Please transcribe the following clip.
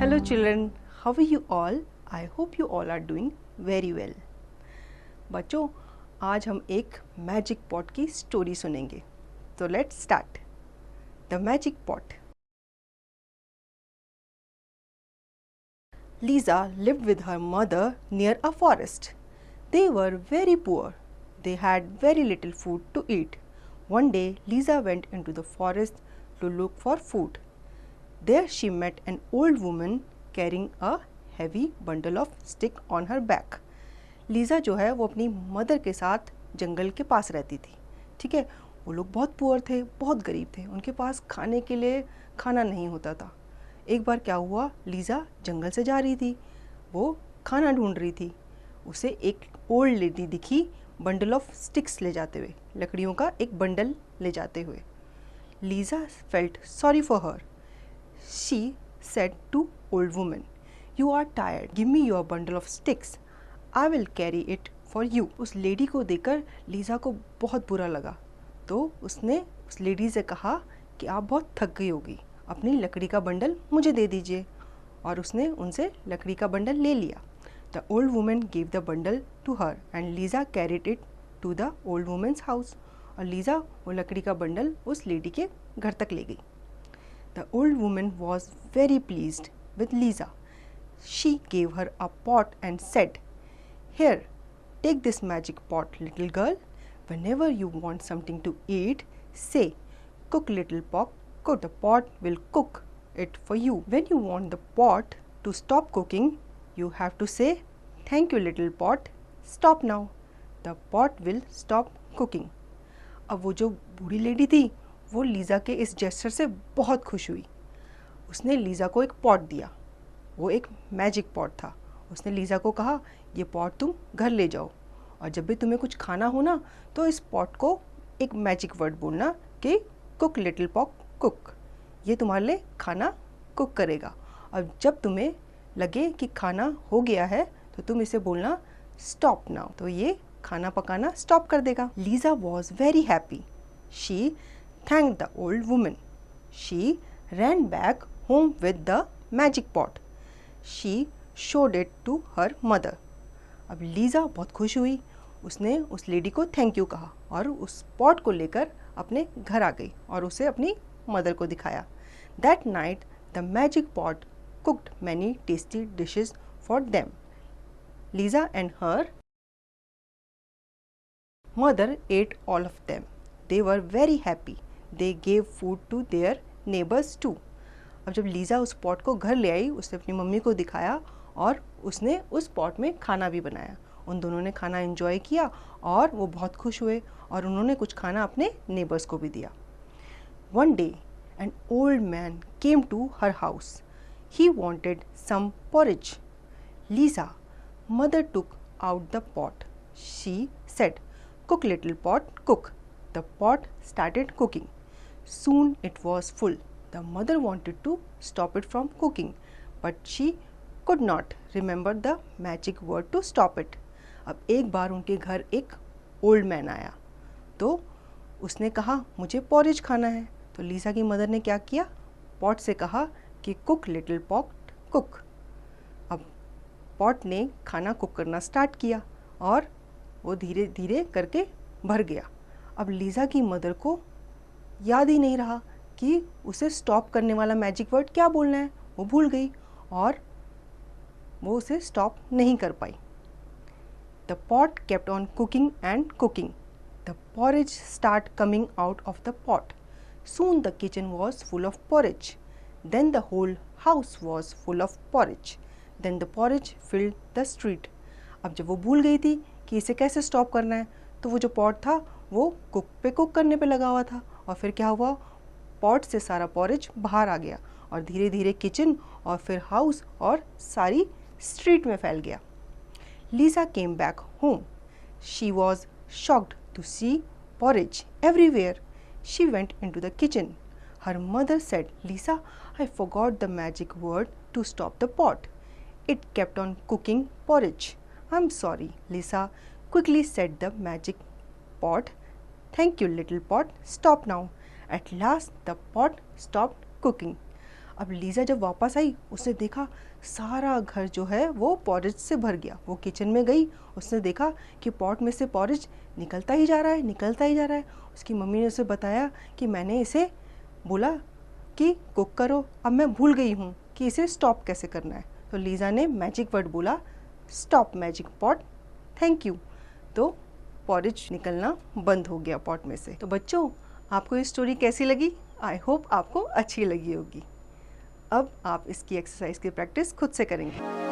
Hello children, how are you all? I hope you all are doing very well. बच्चों, आज हम एक magic pot की story सुनेंगे. तो let's start. The magic pot. Lisa lived with her mother near a forest. They were very poor. They had very little food to eat. One day, Lisa went into the forest to look for food. There she met an old woman carrying a heavy bundle of stick on her back. Lisa जो है वो अपनी mother के साथ जंगल के पास रहती थी. ठीक है, वो लोग बहुत पुअर थे, बहुत गरीब थे. उनके पास खाने के लिए खाना नहीं होता था. एक बार क्या हुआ, लीज़ा जंगल से जा रही थी, वो खाना ढूंढ रही थी. उसे एक ओल्ड लेडी दिखी बंडल ऑफ स्टिक्स ले जाते हुए, लकड़ियों का एक बंडल ले जाते हुए. Lisa felt sorry for her. She said to old woman, "You are tired. Give me your bundle of sticks. I will carry it for you." उस लेडी को देखकर लीज़ा को बहुत बुरा लगा. तो उसने उस लेडी से कहा कि आप बहुत थक गई होगी, अपनी लकड़ी का बंडल मुझे दे दीजिए. और उसने उनसे लकड़ी का बंडल ले लिया. The old woman gave the bundle to her and Lisa carried it to the old woman's house. और लीज़ा वो लकड़ी का बंडल उस लेडी के घर तक ले गई. The old woman was very pleased with Lisa. She gave her a pot and said, "Here, take this magic pot, little girl. Whenever you want something to eat, say, 'Cook, little pot, cook.' The pot will cook it for you. When you want the pot to stop cooking, you have to say, 'Thank you, little pot. Stop now.' The pot will stop cooking." अब वो जो बूढ़ी lady थी, वो Lisa के इस gesture से बहुत खुश हुई. उसने लीज़ा को एक पॉट दिया. वो एक मैजिक पॉट था. उसने लीज़ा को कहा, ये पॉट तुम घर ले जाओ, और जब भी तुम्हें कुछ खाना हो ना, तो इस पॉट को एक मैजिक वर्ड बोलना कि कुक लिटिल पॉट कुक. ये तुम्हारे लिए खाना कुक करेगा. और जब तुम्हें लगे कि खाना हो गया है, तो तुम इसे बोलना स्टॉप नाउ. तो ये खाना पकाना स्टॉप कर देगा. Lisa was very happy. She thanked the old woman. She ran back home with the magic pot. She showed it to her mother. अब लीज़ा बहुत खुश हुई. उसने उस लेडी को थैंक यू कहा और उस पॉट को लेकर अपने घर आ गई और उसे अपनी मदर को दिखाया. That night the magic pot cooked many tasty dishes for them. Lisa and her mother ate all of them. They were very happy. They gave food to their neighbors too. अब जब Lisa उस pot को घर ले आई, उसने अपनी mummy को दिखाया और उसने उस पॉट में खाना भी बनाया. उन दोनों ने खाना एंजॉय किया और वो बहुत खुश हुए और उन्होंने कुछ खाना अपने नेबर्स को भी दिया. One day an old man came to her house. He wanted some porridge. Lisa, mother took out the pot. She said, "Cook little pot, cook." The pot started cooking. Soon it was full. The mother wanted to stop it from cooking, but she could not remember the magic word to stop it. अब एक बार उनके घर एक old man आया. तो उसने कहा, मुझे पॉरेज खाना है. तो लीज़ा की मदर ने क्या किया, पॉट से कहा कि कुक लिटिल पॉट कुक. अब पॉट ने खाना कुक करना स्टार्ट किया और वो धीरे धीरे करके भर गया. अब लीज़ा की मदर को याद ही नहीं रहा कि उसे स्टॉप करने वाला मैजिक वर्ड क्या बोलना है. वो भूल गई और वो उसे स्टॉप नहीं कर पाई. The pot kept on cooking and cooking. The porridge start coming out of the pot. Soon the kitchen was full of porridge. Then the whole house was full of porridge. Then the porridge filled the street. अब जब वो भूल गई थी कि इसे कैसे stop करना है, तो वो जो पॉट था वो कुक करने पे लगा हुआ था. और फिर क्या हुआ, पॉट से सारा पॉरेज बाहर आ गया और धीरे धीरे किचन और फिर हाउस और सारी स्ट्रीट में फैल गया. Lisa came back home. She was shocked to see porridge everywhere. She went into the kitchen. Her mother said, "Lisa, I forgot the magic word to stop the pot. It kept on cooking porridge." "I'm sorry, Lisa," quickly said the magic pot. "Thank you, little pot. Stop now." At last the pot stopped cooking. अब Lisa जब वापस आई उसने देखा सारा घर जो है वो पॉरेज से भर गया। वो किचन में गई, उसने देखा कि पॉट में से पॉरेज निकलता ही जा रहा है, निकलता ही जा रहा है। उसकी मम्मी ने उसे बताया कि मैंने इसे बोला कि कुक करो, अब मैं भूल गई हूँ कि इसे स्टॉप कैसे करना है। तो लीज़ा ने मैजिक वर्ड बोला, stop magic pot, thank you. तो पॉरेज निकलना बंद हो गया पॉट में से। तो बच्चों, आपको ये स्टोरी कैसी लगी? आई होप आपको अच्छी लगी होगी। अब आप इसकी एक्सरसाइज की प्रैक्टिस खुद से करेंगे।